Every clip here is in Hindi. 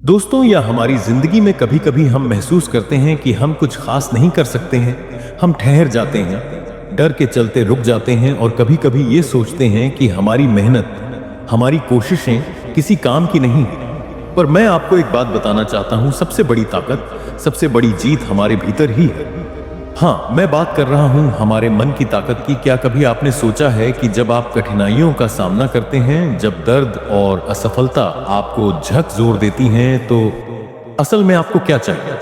दोस्तों, या हमारी जिंदगी में कभी कभी हम महसूस करते हैं कि हम कुछ खास नहीं कर सकते हैं। हम ठहर जाते हैं, डर के चलते रुक जाते हैं और कभी कभी ये सोचते हैं कि हमारी मेहनत, हमारी कोशिशें किसी काम की नहीं है। पर मैं आपको एक बात बताना चाहता हूं, सबसे बड़ी ताकत, सबसे बड़ी जीत हमारे भीतर ही है। हाँ, मैं बात कर रहा हूं हमारे मन की ताकत की। क्या कभी आपने सोचा है कि जब आप कठिनाइयों का सामना करते हैं, जब दर्द और असफलता आपको झकझोर देती हैं, तो असल में आपको क्या चाहिए?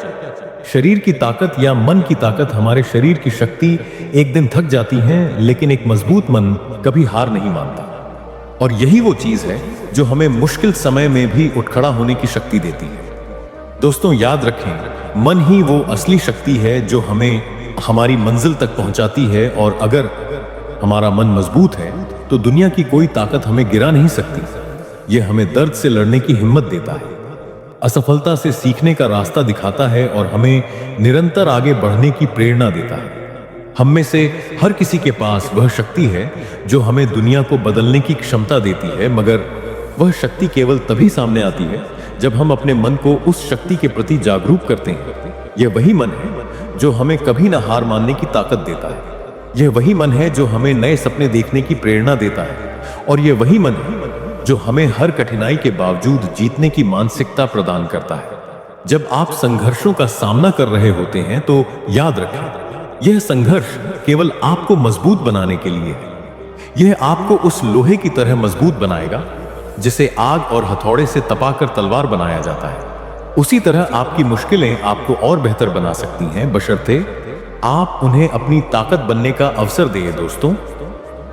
शरीर की ताकत या मन की ताकत? हमारे शरीर की शक्ति एक दिन थक जाती है, लेकिन एक मजबूत मन कभी हार नहीं मानता। और यही वो चीज है जो हमें मुश्किल समय में भी उठ खड़ा होने की शक्ति देती है। दोस्तों, याद रखें, मन ही वो असली शक्ति है जो हमें हमारी मंजिल तक पहुंचाती है। और अगर हमारा मन मजबूत है तो दुनिया की कोई ताकत हमें गिरा नहीं सकती। यह हमें दर्द से लड़ने की हिम्मत देता है, असफलता से सीखने का रास्ता दिखाता है और हमें निरंतर आगे बढ़ने की प्रेरणा देता है। हम में से हर किसी के पास वह शक्ति है जो हमें दुनिया को बदलने की क्षमता देती है, मगर वह शक्ति केवल तभी सामने आती है जब हम अपने मन को उस शक्ति के प्रति जागरूक करते हैं। यह वही मन है जो हमें कभी ना हार मानने की ताकत देता है। यह वही मन है जो हमें नए सपने देखने की प्रेरणा देता है। और यह वही मन है जो हमें हर कठिनाई के बावजूद जीतने की मानसिकता प्रदान करता है। जब आप संघर्षों का सामना कर रहे होते हैं तो याद रखें, यह संघर्ष केवल आपको मजबूत बनाने के लिए है। यह आपको उस लोहे की तरह मजबूत बनाएगा जिसे आग और हथौड़े से तपाकर तलवार बनाया जाता है। उसी तरह आपकी मुश्किलें आपको और बेहतर बना सकती हैं, बशर्ते आप उन्हें अपनी ताकत बनने का अवसर दें। दोस्तों,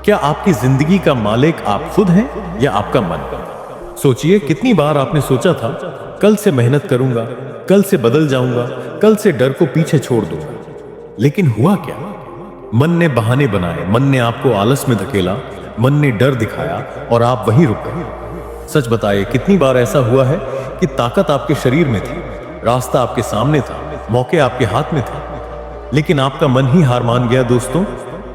क्या आपकी जिंदगी का मालिक आप खुद हैं या आपका मन? सोचिए, कितनी बार आपने सोचा था, कल से मेहनत करूंगा, कल से बदल जाऊंगा, कल से डर को पीछे छोड़ दूंगा। लेकिन हुआ क्या? मन ने बहाने बनाए, मन ने आपको आलस में धकेला, मन ने डर दिखाया और आप वहीं रुक गए। सच बताइए, कितनी बार ऐसा हुआ है कि ताकत आपके शरीर में थी, रास्ता आपके सामने था, मौके आपके हाथ में थे, लेकिन आपका मन ही हार मान गया। दोस्तों,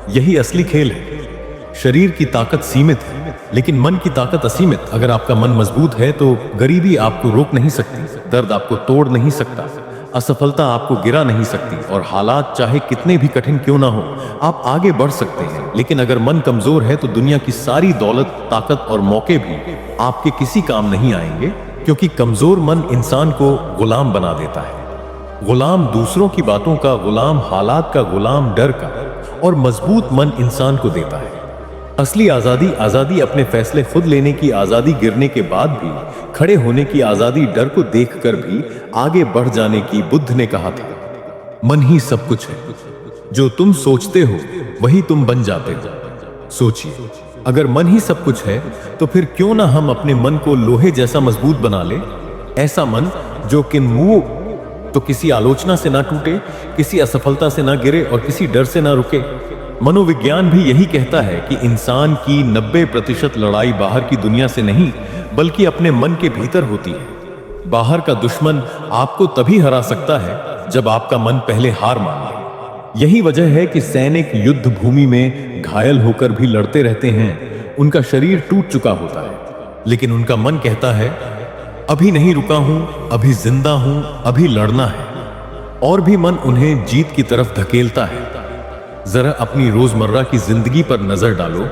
यही असली खेल है। शरीर की ताकत सीमित है, लेकिन मन की ताकत असीमित। अगर आपका मन मजबूत है तो गरीबी आपको रोक नहीं सकती, दर्द आपको तोड़ नहीं सकता, असफलता आपको गिरा नहीं सकती, और हालात चाहे कितने भी कठिन क्यों ना हो, आप आगे बढ़ सकते हैं। लेकिन अगर मन कमजोर है तो दुनिया की सारी दौलत, ताकत और मौके भी आपके किसी काम नहीं आएंगे, क्योंकि कमजोर मन इंसान को गुलाम बना देता है। गुलाम दूसरों की बातों का, गुलाम हालात का, गुलाम डर का। और मजबूत मन इंसान को देता है असली आजादी। आजादी अपने फैसले खुद लेने की आजादी, गिरने के बाद भी खड़े होने की आजादी, डर को देखकर भी आगे बढ़ जाने की। बुद्ध ने कहा था, मन ही सब कुछ है, जो तुम सोचते हो वही तुम बन जाते हो। सोचिए, अगर मन ही सब कुछ है तो फिर क्यों ना हम अपने मन को लोहे जैसा मजबूत बना ले। ऐसा मन जो कि मुंह तो किसी आलोचना से ना टूटे, किसी असफलता से ना गिरे और किसी डर से ना रुके। मनोविज्ञान भी यही कहता है कि इंसान की 90% लड़ाई बाहर की दुनिया से नहीं, बल्कि अपने मन के भीतर होती है। बाहर का दुश्मन आपको तभी हरा सकता है जब आपका मन पहले हार मान ले। यही वजह है कि सैनिक युद्ध भूमि में घायल होकर भी लड़ते रहते हैं। उनका शरीर टूट चुका होता है, लेकिन उनका मन कहता है, अभी नहीं रुका हूं, अभी जिंदा हूं, अभी लड़ना है। और भी मन उन्हें जीत की तरफ धकेलता है। जरा अपनी रोजमर्रा की जिंदगी पर नजर डालो।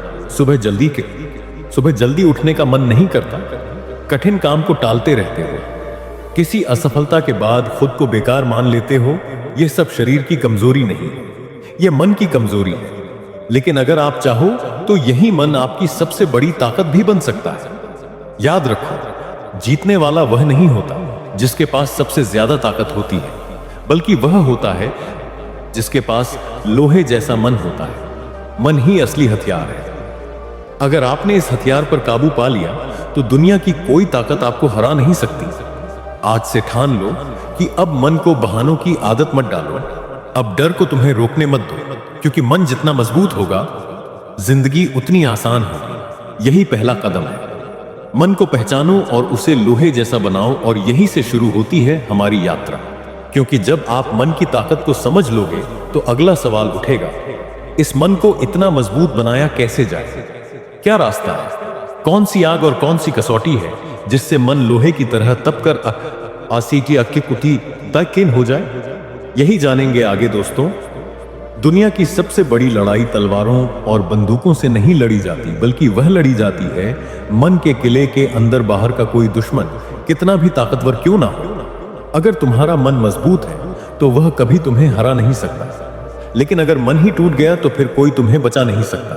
सुबह जल्दी उठने का मन नहीं करता, कठिन काम को टालते रहते हो, किसी असफलता के बाद खुद को बेकार मान लेते हो। यह सब शरीर की कमजोरी नहीं है, यह मन की कमजोरी है। लेकिन अगर आप चाहो तो यही मन आपकी सबसे बड़ी ताकत भी बन सकता है। याद रखो, जीतने वाला वह नहीं होता जिसके पास सबसे ज्यादा ताकत होती है, बल्कि वह होता है जिसके पास लोहे जैसा मन होता है। मन ही असली हथियार है। अगर आपने इस हथियार पर काबू पा लिया तो दुनिया की कोई ताकत आपको हरा नहीं सकती। आज से ठान लो कि अब मन को बहानों की आदत मत डालो, अब डर को तुम्हें रोकने मत दो, क्योंकि मन जितना मजबूत होगा, जिंदगी उतनी आसान होगी। यही पहला कदम है। मन को पहचानो और उसे लोहे जैसा बनाओ, और यहीं से शुरू होती है हमारी यात्रा। क्योंकि जब आप मन की ताकत को समझ लोगे तो अगला सवाल उठेगा, इस मन को इतना मजबूत बनाया कैसे जाए? क्या रास्ता है? कौन सी आग और कौन सी कसौटी है जिससे मन लोहे की तरह तप कर आसीटी अक्के कुटी किन हो जाए? यही जानेंगे आगे दोस्तों। दुनिया की सबसे बड़ी लड़ाई तलवारों और बंदूकों से नहीं लड़ी जाती, बल्कि वह लड़ी जाती है मन के किले के अंदर बाहर का कोई दुश्मन कितना भी ताकतवर क्यों ना हो। अगर तुम्हारा मन मजबूत है तो वह कभी तुम्हें हरा नहीं सकता, लेकिन अगर मन ही टूट गया तो फिर कोई तुम्हें बचा नहीं सकता।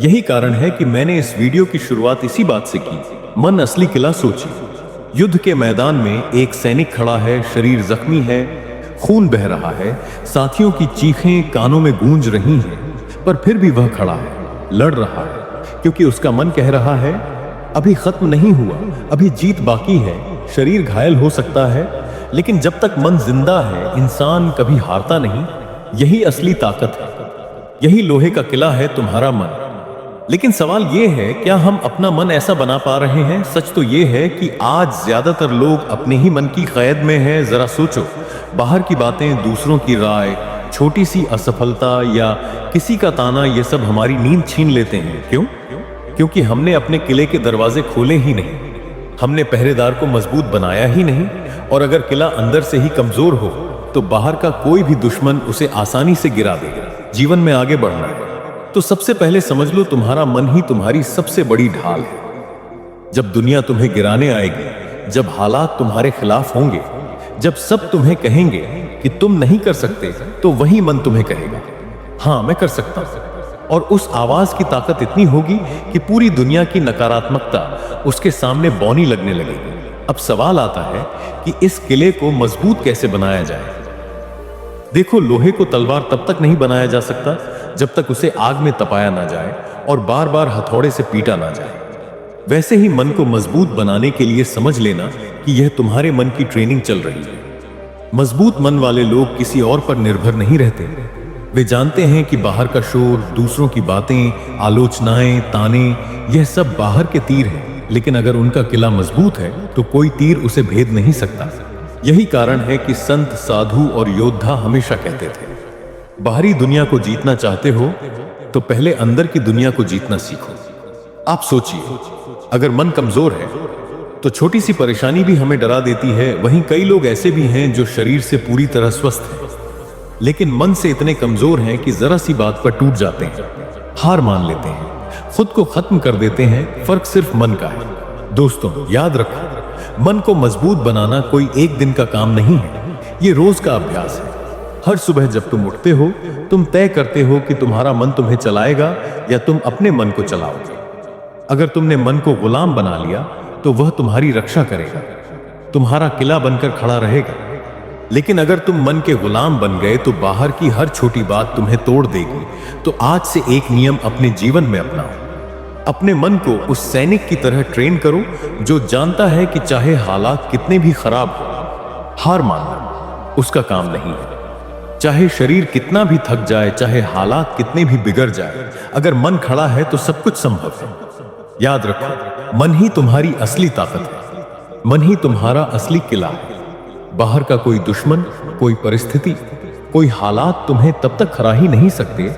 यही कारण है कि मैंने इस वीडियो की शुरुआत इसी बात से की। मन असली किला सोचिए। युद्ध के मैदान में एक सैनिक खड़ा है, शरीर जख्मी है, खून बह रहा है, साथियों की चीखें कानों में गूंज रही हैं, पर फिर भी वह खड़ा है, लड़ रहा है, क्योंकि उसका मन कह रहा है अभी खत्म नहीं हुआ, अभी जीत बाकी है। शरीर घायल हो सकता है, लेकिन जब तक मन जिंदा है इंसान कभी हारता नहीं। यही असली ताकत है, यही लोहे का किला है तुम्हारा मन। लेकिन सवाल यह है, क्या हम अपना मन ऐसा बना पा रहे हैं? सच तो यह है कि आज ज्यादातर लोग अपने ही मन की कैद में हैं। जरा सोचो, बाहर की बातें, दूसरों की राय, छोटी सी असफलता या किसी का ताना, ये सब हमारी नींद छीन लेते हैं। क्यों? क्योंकि हमने अपने किले के दरवाजे खोले ही नहीं, हमने पहरेदार को मजबूत बनाया ही नहीं। और अगर किला अंदर से ही कमजोर हो तो बाहर का कोई भी दुश्मन उसे आसानी से गिरा देगा। जीवन में आगे बढ़ना है तो सबसे पहले समझ लो, तुम्हारा मन ही तुम्हारी सबसे बड़ी ढाल है। जब दुनिया तुम्हें गिराने आएगी, जब हालात तुम्हारे खिलाफ होंगे, जब सब तुम्हें कहेंगे कि तुम नहीं कर सकते, तो वही मन तुम्हें कहेगा हाँ मैं कर सकता हूं। और उस आवाज की ताकत इतनी होगी कि पूरी दुनिया की नकारात्मकता उसके सामने बौनी लगने लगेगी। अब सवाल आता है कि इस किले को मजबूत कैसे बनाया जाए। देखो, लोहे को तलवार तब तक नहीं बनाया जा सकता जब तक उसे आग में तपाया ना जाए और बार बार हथौड़े से पीटा ना जाए। वैसे ही मन को मजबूत बनाने के लिए समझ लेना कि यह तुम्हारे मन की ट्रेनिंग चल रही है। मजबूत मन वाले लोग किसी और पर निर्भर नहीं रहते। वे जानते हैं कि बाहर का शोर, दूसरों की बातें, आलोचनाएं, ताने, यह सब बाहर के तीर हैं, लेकिन अगर उनका किला मजबूत है तो कोई तीर उसे भेद नहीं सकता। यही कारण है कि संत, साधु और योद्धा हमेशा कहते थे, बाहरी दुनिया को जीतना चाहते हो तो पहले अंदर की दुनिया को जीतना सीखो। आप सोचिए, अगर मन कमजोर है तो छोटी सी परेशानी भी हमें डरा देती है। वहीं कई लोग ऐसे भी हैं जो शरीर से पूरी तरह स्वस्थ हैं, लेकिन मन से इतने कमजोर हैं कि जरा सी बात पर टूट जाते हैं, हार मान लेते हैं, खुद को खत्म कर देते हैं। फर्क सिर्फ मन का है। दोस्तों, याद रखो, मन को मजबूत बनाना कोई एक दिन का काम नहीं है, ये रोज का अभ्यास है। हर सुबह जब तुम उठते हो, तुम तय करते हो कि तुम्हारा मन तुम्हें चलाएगा या तुम अपने मन को चलाओगे। अगर तुमने मन को गुलाम बना लिया तो वह तुम्हारी रक्षा करेगा, तुम्हारा किला बनकर खड़ा रहेगा। लेकिन अगर तुम मन के गुलाम बन गए तो बाहर की हर छोटी बात तुम्हें तोड़ देगी। तो आज से एक नियम अपने जीवन में अपनाओ। अपने मन को उस सैनिक की तरह ट्रेन करो जो जानता है कि चाहे हालात कितने भी खराब हो, हार मानना उसका काम नहीं है। चाहे शरीर कितना भी थक जाए, चाहे हालात कितने भी बिगड़ जाए, अगर मन खड़ा है तो सब कुछ संभव है। याद रखो, मन ही तुम्हारी असली ताकत है, मन ही तुम्हारा असली किला है। बाहर का कोई दुश्मन, कोई परिस्थिति, कोई हालात तुम्हें तब तक हरा ही नहीं सकते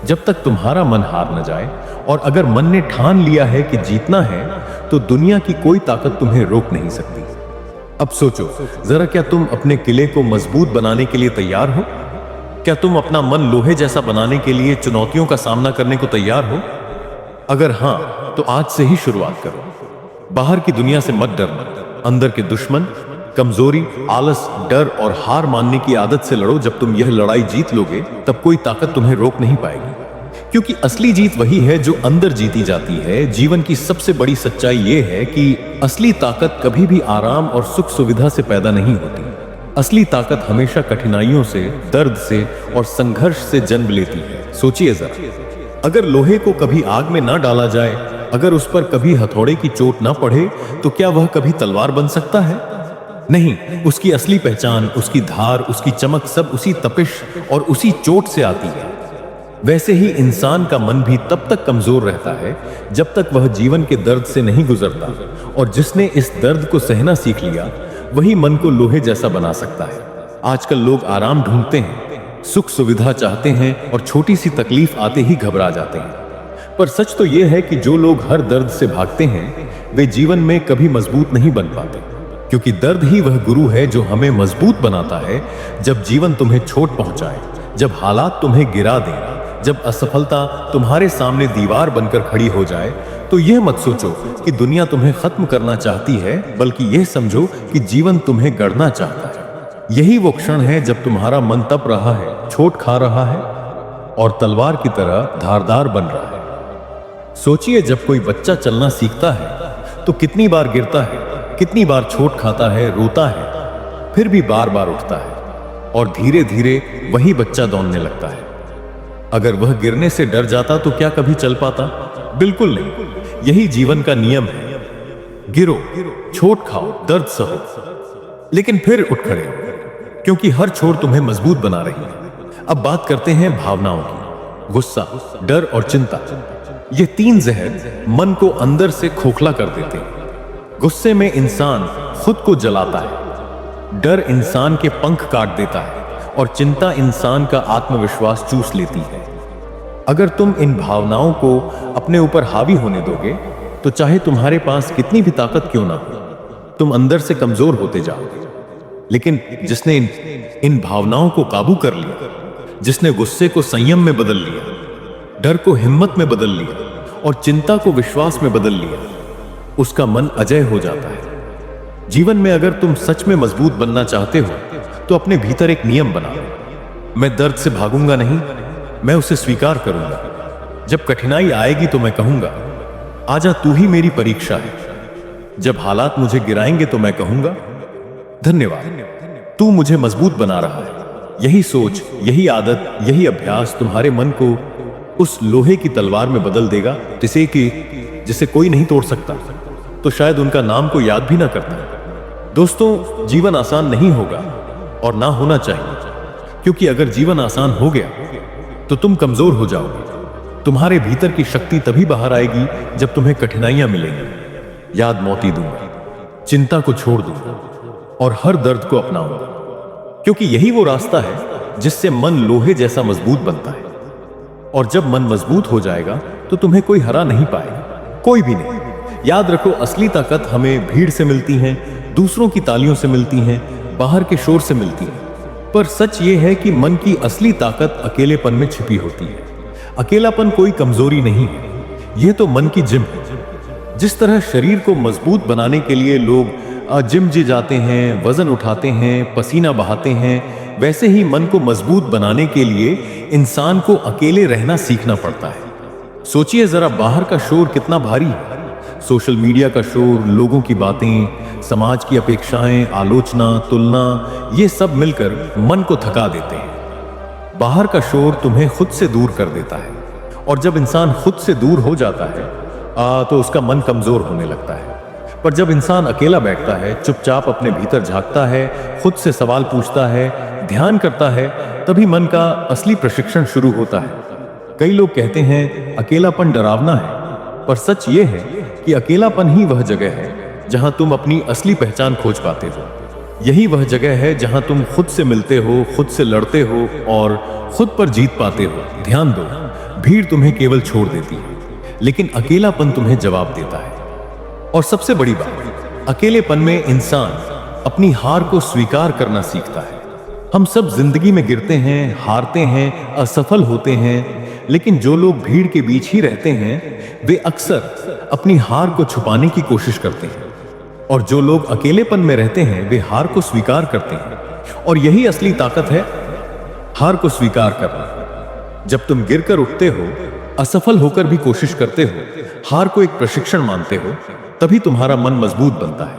जब तक तुम्हारा मन हार न जाए। और अगर मन ने ठान लिया है कि जीतना है तो दुनिया की कोई ताकत तुम्हें रोक नहीं सकती। अब सोचो जरा, क्या तुम अपने किले को मजबूत बनाने के लिए तैयार हो? क्या तुम अपना मन लोहे जैसा बनाने के लिए चुनौतियों का सामना करने को तैयार हो? अगर हां, तो आज से ही शुरुआत करो। बाहर की दुनिया से मत डरना, अंदर के दुश्मन, कमजोरी, आलस, डर और हार मानने की आदत से लड़ो। जब तुम यह लड़ाई जीत लोगे तब कोई ताकत तुम्हें रोक नहीं पाएगी, क्योंकि असली जीत वही है जो अंदर जीती जाती है। जीवन की सबसे बड़ी सच्चाई यह है कि असली ताकत कभी भी आराम और सुख सुविधा से पैदा नहीं होती। असली ताकत हमेशा कठिनाइयों से, दर्द से और संघर्ष से जन्म लेती है। सोचिए जरा, अगर लोहे को कभी आग में ना डाला जाए, अगर उस पर कभी हथौड़े की चोट ना पड़े, तो क्या वह कभी तलवार बन सकता है? नहीं। उसकी असली पहचान, उसकी धार, उसकी चमक सब उसी तपिश और उसी चोट से आती है। वैसे ही इंसान का मन भी तब तक कमजोर रहता है जब तक वह जीवन के दर्द से नहीं गुजरता, और जिसने इस दर्द को सहना सीख लिया वही मन को लोहे जैसा बना सकता है। आजकल लोग आराम ढूंढते हैं, सुख सुविधा चाहते हैं और छोटी सी तकलीफ आते ही घबरा जाते हैं। पर सच तो यह है कि जो लोग हर दर्द से भागते हैं वे जीवन में कभी मजबूत नहीं बन पाते, क्योंकि दर्द ही वह गुरु है जो हमें मजबूत बनाता है। जब जीवन तुम्हें चोट पहुंचाए, जब हालात तुम्हें गिरा दें, जब असफलता तुम्हारे सामने दीवार बनकर खड़ी हो जाए, तो यह मत सोचो कि दुनिया तुम्हें खत्म करना चाहती है, बल्कि यह समझो कि जीवन तुम्हें गढ़ना चाहता है। यही वो क्षण है जब तुम्हारा मन तप रहा है, चोट खा रहा है और तलवार की तरह धारदार बन रहा है। सोचिए, जब कोई बच्चा चलना सीखता है तो कितनी बार गिरता है, कितनी बार चोट खाता है, रोता है, फिर भी बार बार उठता है और धीरे धीरे वही बच्चा दौड़ने लगता है। अगर वह गिरने से डर जाता तो क्या कभी चल पाता? बिल्कुल नहीं। यही जीवन का नियम है। गिरो, चोट खाओ, दर्द सहो, लेकिन फिर उठ खड़े हो, क्योंकि हर चोट तुम्हें मजबूत बना रही है। अब बात करते हैं भावनाओं की। गुस्सा, डर और चिंता, ये तीन जहर मन को अंदर से खोखला कर देते हैं। गुस्से में इंसान खुद को जलाता है, डर इंसान के पंख काट देता है और चिंता इंसान का आत्मविश्वास चूस लेती है। अगर तुम इन भावनाओं को अपने ऊपर हावी होने दोगे तो चाहे तुम्हारे पास कितनी भी ताकत क्यों ना हो, तुम अंदर से कमजोर होते जाओगे। लेकिन जिसने इन भावनाओं को काबू कर लिया, जिसने गुस्से को संयम में बदल लिया, डर को हिम्मत में बदल लिया और चिंता को विश्वास में बदल लिया, उसका मन अजय हो जाता है। जीवन में अगर तुम सच में मजबूत बनना चाहते हो तो अपने भीतर एक नियम बनाओ। मैं दर्द से भागूंगा नहीं, मैं उसे स्वीकार करूंगा। जब कठिनाई आएगी तो मैं कहूंगा, आजा तू ही मेरी परीक्षा है। जब हालात मुझे गिराएंगे तो मैं कहूंगा, धन्यवाद, तू मुझे मजबूत बना रहा है। यही सोच, यही आदत, यही अभ्यास तुम्हारे मन को उस लोहे की तलवार में बदल देगा जिसे कोई नहीं तोड़ सकता, तो शायद उनका नाम को याद भी ना करता। दोस्तों, जीवन आसान नहीं होगा और ना होना चाहिए, क्योंकि अगर जीवन आसान हो गया तो तुम कमजोर हो जाओगे। तुम्हारे भीतर की शक्ति तभी बाहर आएगी जब तुम्हें कठिनाइयां मिलेंगी। याद मौती दूंगा, चिंता को छोड़ दूंगा और हर दर्द को अपनाऊंगा, क्योंकि यही वो रास्ता है जिससे मन लोहे जैसा मजबूत बनता है। और जब मन मजबूत हो जाएगा तो तुम्हें कोई हरा नहीं पाएगा, कोई भी नहीं। याद रखो, असली ताकत हमें भीड़ से मिलती है, दूसरों की तालियों से मिलती है, बाहर के शोर से मिलती है। पर सच ये है कि मन की असली ताकत अकेलेपन में छिपी होती है। अकेलापन कोई कमजोरी नहीं है, यह तो मन की जिम है। जिस तरह शरीर को मजबूत बनाने के लिए लोग जिम जाते हैं, वजन उठाते हैं, पसीना बहाते हैं, वैसे ही मन को मजबूत बनाने के लिए इंसान को अकेले रहना सीखना पड़ता है। सोचिए जरा, बाहर का शोर कितना भारी है। सोशल मीडिया का शोर, लोगों की बातें, समाज की अपेक्षाएं, आलोचना, तुलना, ये सब मिलकर मन को थका देते हैं। बाहर का शोर तुम्हें खुद से दूर कर देता है, और जब इंसान खुद से दूर हो जाता है तो उसका मन कमजोर होने लगता है। पर जब इंसान अकेला बैठता है, चुपचाप अपने भीतर झांकता है, खुद से सवाल पूछता है, ध्यान करता है, तभी मन का असली प्रशिक्षण शुरू होता है। कई लोग कहते हैं अकेलापन डरावना है, पर सच ये है कि अकेलापन ही वह जगह है जहां तुम अपनी असली पहचान खोज पाते हो। यही वह जगह है जहां तुम खुद से मिलते हो, खुद से लड़ते हो और खुद पर जीत पाते हो। ध्यान दो, भीड़ तुम्हें केवल छोड़ देती है, लेकिन अकेलापन तुम्हें जवाब देता है। और सबसे बड़ी बात, अकेलेपन में इंसान अपनी हार को स्वीकार करना सीखता है। हम सब जिंदगी में गिरते हैं, हारते हैं, असफल होते हैं, लेकिन जो लोग भीड़ के बीच ही रहते हैं वे अक्सर अपनी हार को छुपाने की कोशिश करते हैं, और जो लोग अकेलेपन में रहते हैं वे हार को स्वीकार करते हैं। और यही असली ताकत है, हार को स्वीकार करना। जब तुम गिरकर उठते हो, असफल होकर भी कोशिश करते हो, हार को एक प्रशिक्षण मानते हो, तभी तुम्हारा मन मजबूत बनता है।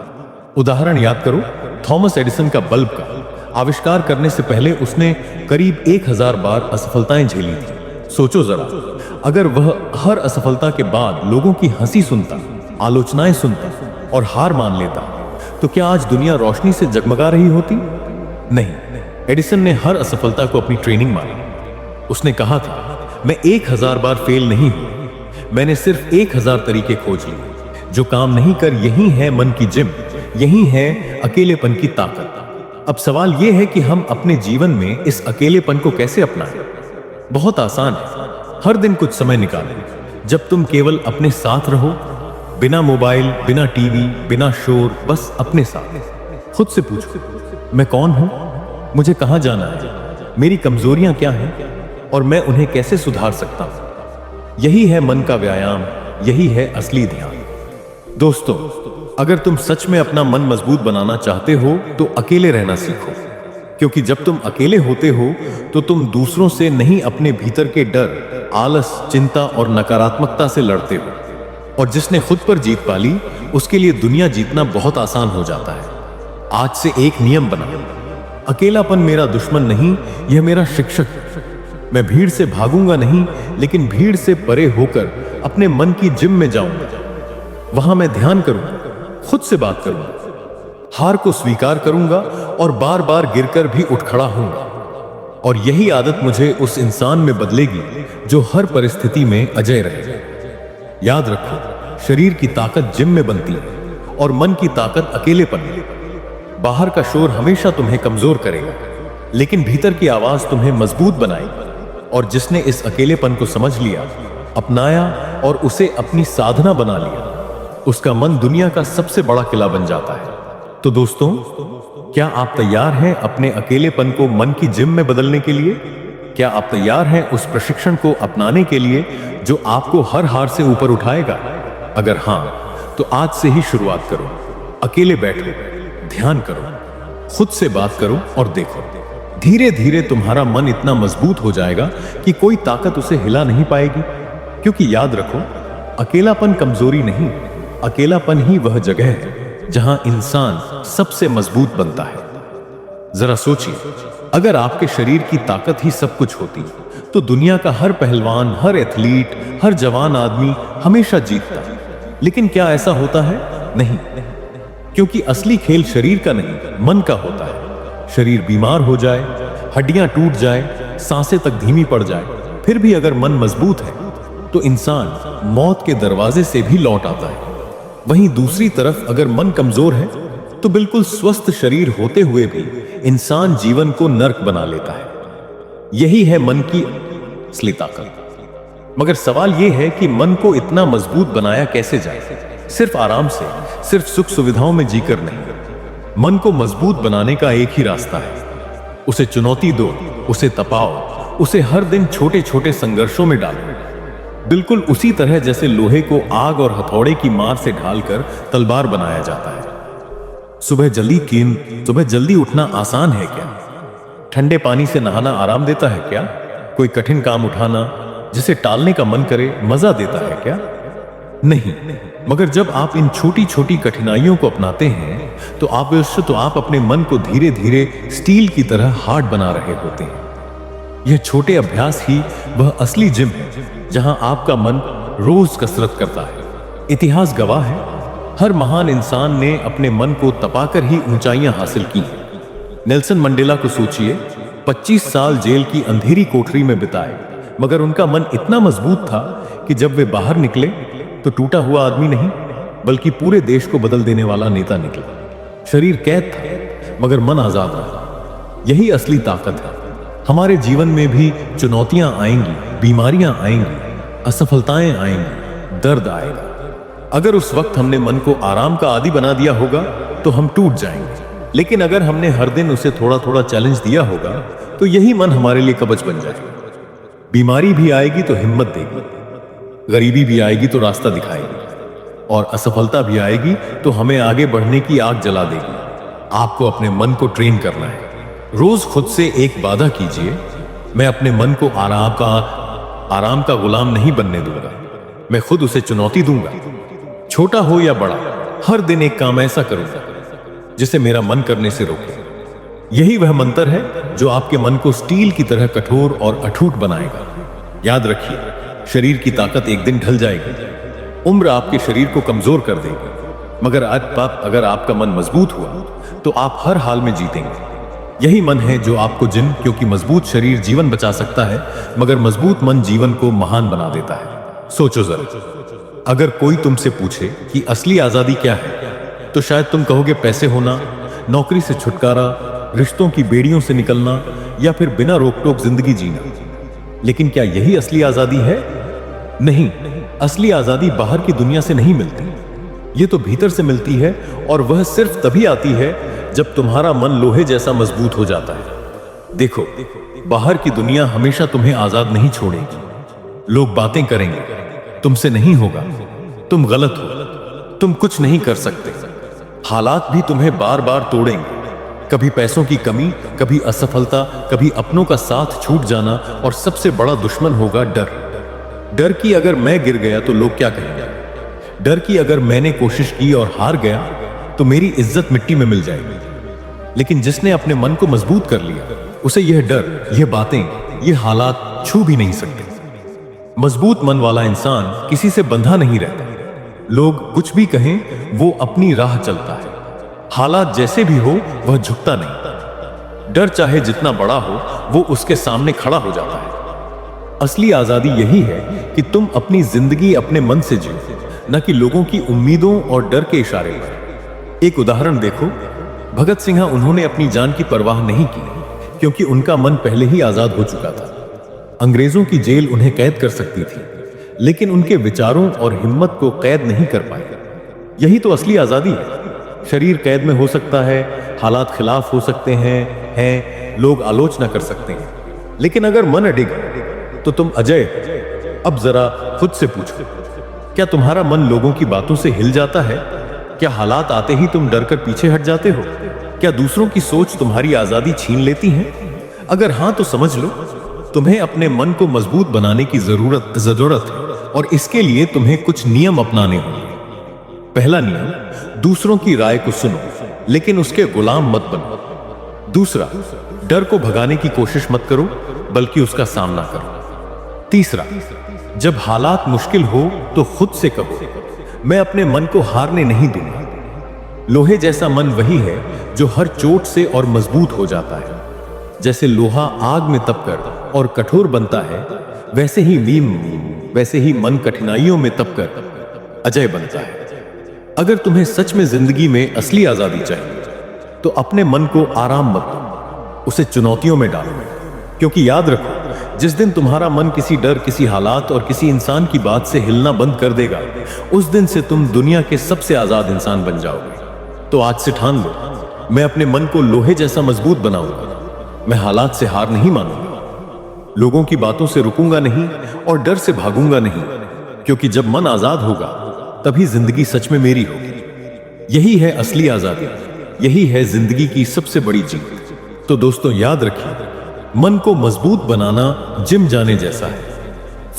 उदाहरण याद करो थॉमस एडिसन का बल्ब का। आविष्कार करने से पहले उसने करीब 1000 बार असफलताएं झेली थी। सोचो जरा, अगर वह हर असफलता के बाद लोगों की हंसी सुनता, आलोचनाएं सुनता और हार मान लेता, तो क्या आज दुनिया रोशनी से जगमगा रही होती? नहीं। एडिसन ने हर असफलता को अपनी ट्रेनिंग मानी। उसने कहा था, मैं 1000 बार फेल नहीं हुआ, मैंने सिर्फ 1000 तरीके खोज लिए। जो काम नहीं कर, यही है मन की जिम, यही है अकेलेपन की ताकत। अब सवाल यह है कि हम अपने जीवन में इस अकेलेपन को कैसे अपनाएं? बहुत आसान है। हर दिन कुछ समय निकालें जब तुम केवल अपने साथ रहो, बिना मोबाइल, बिना टीवी, बिना शोर, बस अपने साथ। खुद से पूछो, मैं कौन हूं, मुझे कहां जाना है, मेरी कमजोरियां क्या हैं और मैं उन्हें कैसे सुधार सकता हूं। यही है मन का व्यायाम, यही है असली ध्यान। दोस्तों, अगर तुम सच में अपना मन मजबूत बनाना चाहते हो तो अकेले रहना सीखो, क्योंकि जब तुम अकेले होते हो तो तुम दूसरों से नहीं, अपने भीतर के डर, आलस, चिंता और नकारात्मकता से लड़ते हो। और जिसने खुद पर जीत पा ली, उसके लिए दुनिया जीतना बहुत आसान हो जाता है। आज से एक नियम बना, अकेलापन मेरा दुश्मन नहीं, यह मेरा शिक्षक है। मैं भीड़ से भागूंगा नहीं, लेकिन भीड़ से परे होकर अपने मन की जिम में जाऊंगा। वहां मैं ध्यान करूंगा, खुद से बात करूंगा, हार को स्वीकार करूंगा और बार बार गिरकर भी उठ खड़ा होऊंगा। और यही आदत मुझे उस इंसान में बदलेगी जो हर परिस्थिति में अजय रहे। याद रखो, शरीर की ताकत जिम में बनती है और मन की ताकत अकेलेपन में। बाहर का शोर हमेशा तुम्हें कमजोर करेगा, लेकिन भीतर की आवाज तुम्हें मजबूत बनाएगी। और जिसने इस अकेलेपन को समझ लिया, अपनाया और उसे अपनी साधना बना लिया, उसका मन दुनिया का सबसे बड़ा किला बन जाता है। तो दोस्तों, क्या आप तैयार हैं अपने अकेलेपन को मन की जिम में बदलने के लिए? क्या आप तैयार हैं उस प्रशिक्षण को अपनाने के लिए जो आपको हर हार से ऊपर उठाएगा? अगर हां, तो आज से ही शुरुआत करो। अकेले बैठो, ध्यान करो, खुद से बात करो और देखो, धीरे धीरे तुम्हारा मन इतना मजबूत हो जाएगा कि कोई ताकत उसे हिला नहीं पाएगी। क्योंकि याद रखो, अकेलापन कमजोरी नहीं, अकेलापन ही वह जगह है जहां इंसान सबसे मजबूत बनता है। जरा सोचिए, अगर आपके शरीर की ताकत ही सब कुछ होती तो दुनिया का हर पहलवान, हर एथलीट, हर जवान आदमी हमेशा जीतता। लेकिन क्या ऐसा होता है? नहीं, क्योंकि असली खेल शरीर का नहीं, मन का होता है। शरीर बीमार हो जाए, हड्डियां टूट जाए, सांसें तक धीमी पड़ जाए, फिर भी अगर मन मजबूत है तो इंसान मौत के दरवाजे से भी लौट आता है। वहीं दूसरी तरफ अगर मन कमजोर है तो बिल्कुल स्वस्थ शरीर होते हुए भी इंसान जीवन को नर्क बना लेता है। यही है मन की असली ताकत। मगर सवाल यह है कि मन को इतना मजबूत बनाया कैसे जाए? सिर्फ आराम से, सिर्फ सुख सुविधाओं में जीकर नहीं। मन को मजबूत बनाने का एक ही रास्ता है, उसे चुनौती दो, उसे तपाओ, उसे हर दिन छोटे छोटे संघर्षों में डालो। बिल्कुल उसी तरह जैसे लोहे को आग और हथौड़े की मार से ढालकर तलवार बनाया जाता है। सुबह जल्दी उठना आसान है क्या? ठंडे पानी से नहाना आराम देता है क्या? कोई कठिन काम उठाना जिसे टालने का मन करे मजा देता है क्या? नहीं। मगर जब आप इन छोटी छोटी कठिनाइयों को अपनाते हैं तो आप अपने मन को धीरे धीरे स्टील की तरह हार्ड बना रहे होते हैं। यह छोटे अभ्यास ही वह असली जिम है जहां आपका मन रोज कसरत करता है। इतिहास गवाह है, हर महान इंसान ने अपने मन को तपाकर ही ऊंचाइयां हासिल की हैं। नेल्सन मंडेला को सोचिए, 25 साल जेल की अंधेरी कोठरी में बिताए, मगर उनका मन इतना मजबूत था कि जब वे बाहर निकले तो टूटा हुआ आदमी नहीं, बल्कि पूरे देश को बदल देने वाला नेता निकला। शरीर कैद था मगर मन आजाद रहा। यही असली ताकत है। हमारे जीवन में भी चुनौतियां आएंगी, बीमारियां आएंगी, असफलताएं आएंगी, दर्द आएगा। अगर उस वक्त हमने मन को आराम का आदी बना दिया होगा तो हम टूट जाएंगे। लेकिन अगर हमने हर दिन उसे थोड़ा थोड़ा चैलेंज दिया होगा तो यही मन हमारे लिए कवच बन जाएगा। बीमारी भी आएगी तो हिम्मत देगी, गरीबी भी आएगी तो रास्ता दिखाएगी, और असफलता भी आएगी तो हमें आगे बढ़ने की आग जला देगी। आपको अपने मन को ट्रेन करना है। रोज खुद से एक वादा कीजिए, मैं अपने मन को आराम का गुलाम नहीं बनने दूंगा। मैं खुद उसे चुनौती दूंगा, छोटा हो या बड़ा। हर दिन एक काम ऐसा करूंगा जिसे मेरा मन करने से रोके। यही वह मंत्र है जो आपके मन को स्टील की तरह कठोर और अटूट बनाएगा। याद रखिए, शरीर की ताकत एक दिन ढल जाएगी, उम्र आपके शरीर को कमजोर कर देगी, मगर अगर आपका मन मजबूत हुआ तो आप हर हाल में जीतेंगे। यही मन है जो आपको क्योंकि मजबूत शरीर जीवन बचा सकता है, मगर मजबूत मन जीवन को महान बना देता है। सोचो जरा, अगर कोई तुमसे पूछे कि असली आजादी क्या है तो शायद तुम कहोगे पैसे होना, नौकरी से छुटकारा, रिश्तों की बेड़ियों से निकलना, या फिर बिना रोक टोक जिंदगी जीना। लेकिन क्या यही असली आजादी है? नहीं। असली आजादी बाहर की दुनिया से नहीं मिलती, ये तो भीतर से मिलती है, और वह सिर्फ तभी आती है जब तुम्हारा मन लोहे जैसा मजबूत हो जाता है। देखो, बाहर की दुनिया हमेशा तुम्हें आजाद नहीं छोड़ेगी। लोग बातें करेंगे, तुमसे नहीं होगा, तुम गलत हो, तुम कुछ नहीं कर सकते। हालात भी तुम्हें बार बार तोड़ेंगे। कभी पैसों की कमी, कभी असफलता, कभी अपनों का साथ छूट जाना, और सबसे बड़ा दुश्मन होगा डर। डर कि अगर मैं गिर गया तो लोग क्या कहेंगे। डर कि अगर मैंने कोशिश की और हार गया तो मेरी इज्जत मिट्टी में मिल जाएगी। लेकिन जिसने अपने मन को मजबूत कर लिया, उसे यह डर, यह बातें, यह हालात छू भी नहीं सकते। मजबूत मन वाला इंसान किसी से बंधा नहीं रहता। लोग कुछ भी कहें, वो अपनी राह चलता है। हालात जैसे भी हो, वह झुकता नहीं। डर चाहे जितना बड़ा हो, वो उसके सामने खड़ा हो जाता है। असली आजादी यही है कि तुम अपनी जिंदगी अपने मन से जियो, न कि लोगों की उम्मीदों और डर के इशारे पर। एक उदाहरण देखो, भगत सिंह, उन्होंने अपनी जान की परवाह नहीं की, क्योंकि उनका मन पहले ही आजाद हो चुका था। अंग्रेजों की जेल उन्हें कैद कर सकती थी, लेकिन उनके विचारों और हिम्मत को कैद नहीं कर पाए। यही तो असली आजादी है। शरीर कैद में हो सकता है, हालात खिलाफ हो सकते हैं, लोग आलोचना कर सकते हैं, लेकिन अगर मन अडिग तो तुम अजय। अब जरा खुद से पूछो, क्या तुम्हारा मन लोगों की बातों से हिल जाता है? क्या हालात आते ही तुम डरकर पीछे हट जाते हो? क्या दूसरों की सोच तुम्हारी आजादी छीन लेती है? अगर हां तो समझ लो, तुम्हें अपने मन को मजबूत बनाने की जरूरत है, और इसके लिए तुम्हें कुछ नियम अपनाने होंगे। पहला नियम, दूसरों की राय को सुनो, लेकिन उसके गुलाम मत बनो। दूसरा, डर को भगाने की कोशिश मत करो, बल्कि उसका सामना करो। तीसरा, जब हालात मुश्किल हो तो खुद से कहो, मैं अपने मन को हारने नहीं दूंगा। लोहे जैसा मन वही है जो हर चोट से और मजबूत हो जाता है। जैसे लोहा आग में तपकर और कठोर बनता है, वैसे ही मन कठिनाइयों में तपकर अजय बनता है। अगर तुम्हें सच में जिंदगी में असली आजादी चाहिए, तो अपने मन को आराम मत दो, उसे चुनौतियों में डालो। क्योंकि याद रखो, जिस दिन तुम्हारा मन किसी डर, किसी हालात और किसी इंसान की बात से हिलना बंद कर देगा, उस दिन से तुम दुनिया के सबसे आजाद इंसान बन जाओगे। तो आज से ठान लो, मैं अपने मन को लोहे जैसा मजबूत बनाऊंगा। मैं हालात से हार नहीं मानूंगा, लोगों की बातों से रुकूंगा नहीं, और डर से भागूंगा नहीं। क्योंकि जब मन आजाद होगा, तभी जिंदगी सच में मेरी होगी। यही है असली आजादी, यही है जिंदगी की सबसे बड़ी जीत। तो दोस्तों, याद रखिए, मन को मजबूत बनाना जिम जाने जैसा है।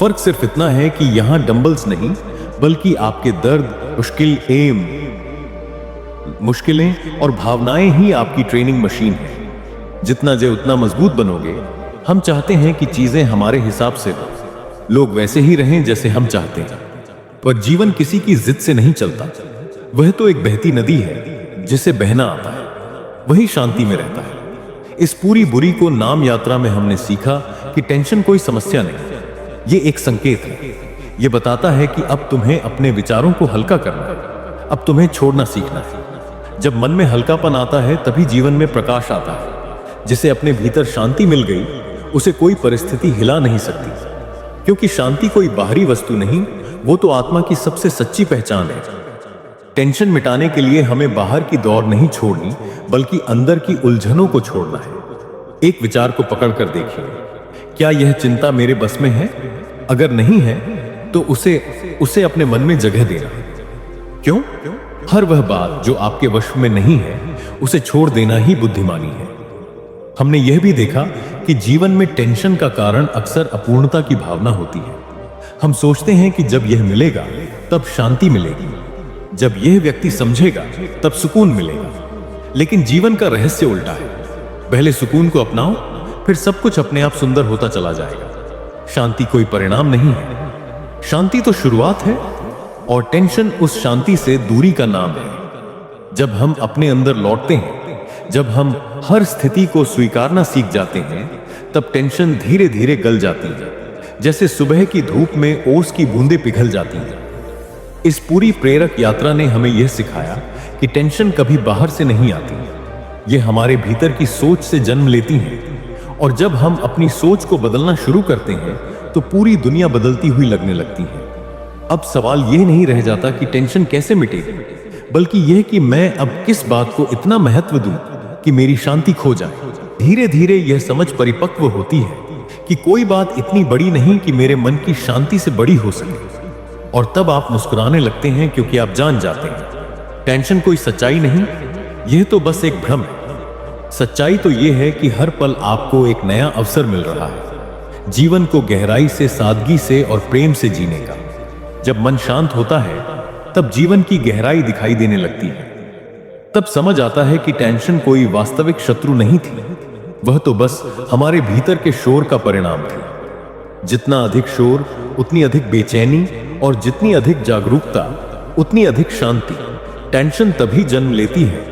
फर्क सिर्फ इतना है कि यहां डंबल्स नहीं, बल्कि आपके दर्द, मुश्किलें और भावनाएं ही आपकी ट्रेनिंग मशीन है। जितना उतना मजबूत बनोगे। हम चाहते हैं कि चीजें हमारे हिसाब से हो, लोग वैसे ही रहें जैसे हम चाहते हैं। पर जीवन किसी की जिद से नहीं चलता। वह तो एक बहती नदी है, जिसे बहना आता है, वही शांति में रहता है। इस पूरी बुरी को नाम यात्रा में हमने सीखा कि टेंशन कोई समस्या नहीं, ये एक संकेत है। ये बताता है कि अब तुम्हें अपने विचारों को हल्का करना है, अब तुम्हें छोड़ना सीखना है। जब मन में हल्कापन आता है, तभी जीवन में प्रकाश आता है। जिसे अपने भीतर शांति मिल गई, उसे कोई परिस्थिति हिला नहीं सकती। क्योंकि शांति कोई बाहरी वस्तु नहीं, वो तो आत्मा की सबसे सच्ची पहचान है। टेंशन मिटाने के लिए हमें बाहर की दौड़ नहीं छोड़नी, बल्कि अंदर की उलझनों को छोड़ना है। एक विचार को पकड़ कर देखिए, क्या यह चिंता मेरे बस में है? अगर नहीं है, तो उसे अपने मन में जगह देना। क्यों? हर वह बात जो आपके वश में नहीं है, उसे छोड़ देना ही बुद्धिमानी है। हमने यह भी देखा कि जीवन में टेंशन का कारण अक्सर अपूर्णता की भावना होती है। हम सोचते हैं कि जब यह मिलेगा तब शांति मिलेगी, जब यह व्यक्ति समझेगा तब सुकून मिलेगा। लेकिन जीवन का रहस्य उल्टा है। पहले सुकून को अपनाओ, फिर सब कुछ अपने आप सुंदर होता चला जाएगा। शांति कोई परिणाम नहीं है, शांति तो शुरुआत है, और टेंशन उस शांति से दूरी का नाम है। जब हम अपने अंदर लौटते हैं, जब हम हर स्थिति को स्वीकारना सीख जाते हैं, तब टेंशन धीरे धीरे गल जाती है, जैसे सुबह की धूप में ओस की बूंदें पिघल जाती हैं। इस पूरी प्रेरक यात्रा ने हमें यह सिखाया कि टेंशन कभी बाहर से नहीं आती, यह हमारे भीतर की सोच से जन्म लेती है। और जब हम अपनी सोच को बदलना शुरू करते हैं, तो पूरी दुनिया बदलती हुई लगने लगती है। अब सवाल यह नहीं रह जाता कि टेंशन कैसे मिटेगी, बल्कि यह कि मैं अब किस बात को इतना महत्व दूं कि मेरी शांति खो जाए। धीरे धीरे यह समझ परिपक्व होती है कि कोई बात इतनी बड़ी नहीं कि मेरे मन की शांति से बड़ी हो सके। और तब आप मुस्कुराने लगते हैं, क्योंकि आप जान जाते हैं टेंशन कोई सच्चाई नहीं, यह तो बस एक भ्रम है। सच्चाई तो यह है कि हर पल आपको एक नया अवसर मिल रहा है, जीवन को गहराई से, सादगी से और प्रेम से जीने का। जब मन शांत होता है तब जीवन की गहराई दिखाई देने लगती है। तब समझ आता है कि टेंशन कोई वास्तविक शत्रु नहीं थी, वह तो बस हमारे भीतर के शोर का परिणाम थी। जितना अधिक शोर उतनी अधिक बेचैनी, और जितनी अधिक जागरूकता उतनी अधिक शांति। टेंशन तभी जन्म लेती है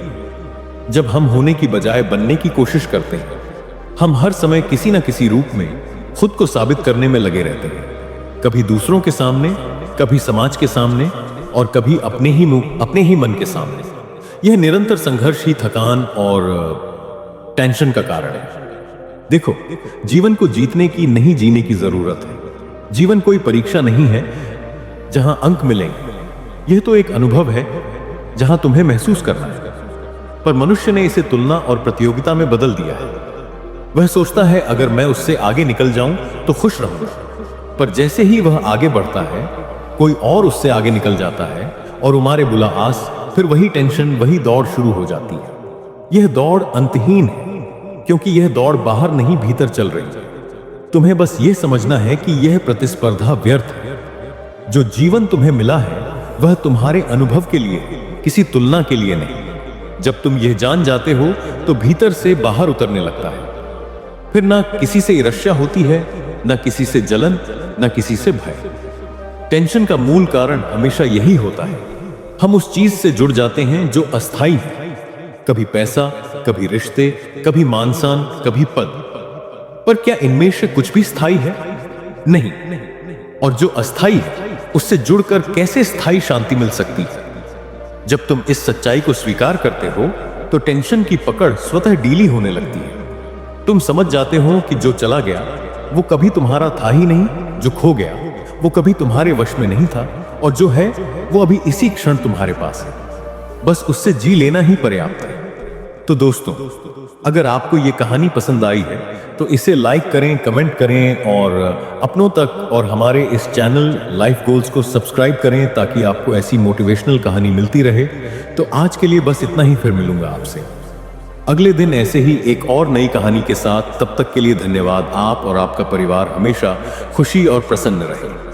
जब हम होने की बजाय बनने की कोशिश करते हैं। हम हर समय किसी न किसी रूप में खुद को साबित करने में लगे रहते हैं, कभी दूसरों के सामने, कभी समाज के सामने, और कभी अपने ही मन के सामने। यह निरंतर संघर्ष ही थकान और टेंशन का कारण है। देखो, जीवन को जीतने की नहीं, जीने की जरूरत है। जीवन कोई परीक्षा नहीं है जहां अंक मिलेंगे। यह तो एक अनुभव है जहां तुम्हें महसूस करना है। पर मनुष्य ने इसे तुलना और प्रतियोगिता में बदल दिया है। वह सोचता है अगर मैं उससे आगे निकल जाऊं तो खुश रहूंगा। पर जैसे ही वह आगे बढ़ता है, कोई और उससे आगे निकल जाता है और उमारे बुला आस, फिर वही टेंशन, वही दौड़ शुरू हो जाती है। यह दौड़ अंतहीन है, क्योंकि यह दौड़ बाहर नहीं, भीतर चल रही है। तुम्हें बस यह समझना है कि यह प्रतिस्पर्धा व्यर्थ है। जो जीवन तुम्हें मिला है वह तुम्हारे अनुभव के लिए, किसी तुलना के लिए नहीं। जब तुम यह जान जाते हो तो भीतर से बाहर उतरने लगता है। फिर ना किसी से ईर्ष्या होती है, ना किसी से जलन, ना किसी से भय। टेंशन का मूल कारण हमेशा यही होता है, हम उस चीज से जुड़ जाते हैं जो अस्थाई है। कभी पैसा, कभी रिश्ते, कभी मान-सम्मान, कभी पद। पर क्या इनमें से कुछ भी स्थायी है? नहीं। और जो अस्थाई है उससे जुड़कर कैसे स्थायी शांति मिल सकती है? जब तुम इस सच्चाई को स्वीकार करते हो तो टेंशन की पकड़ स्वतः ढीली होने लगती है। तुम समझ जाते हो कि जो चला गया वो कभी तुम्हारा था ही नहीं, जो खो गया वो कभी तुम्हारे वश में नहीं था, और जो है वो अभी इसी क्षण तुम्हारे पास है। बस उससे जी लेना ही पर्याप्त है। तो दोस्तों, अगर आपको ये कहानी पसंद आई है तो इसे लाइक करें, कमेंट करें, और अपनों तक और हमारे इस चैनल लाइफ गोल्स को सब्सक्राइब करें, ताकि आपको ऐसी मोटिवेशनल कहानी मिलती रहे। तो आज के लिए बस इतना ही, फिर मिलूंगा आपसे अगले दिन ऐसे ही एक और नई कहानी के साथ। तब तक के लिए धन्यवाद। आप और आपका परिवार हमेशा खुशी और प्रसन्न रहे।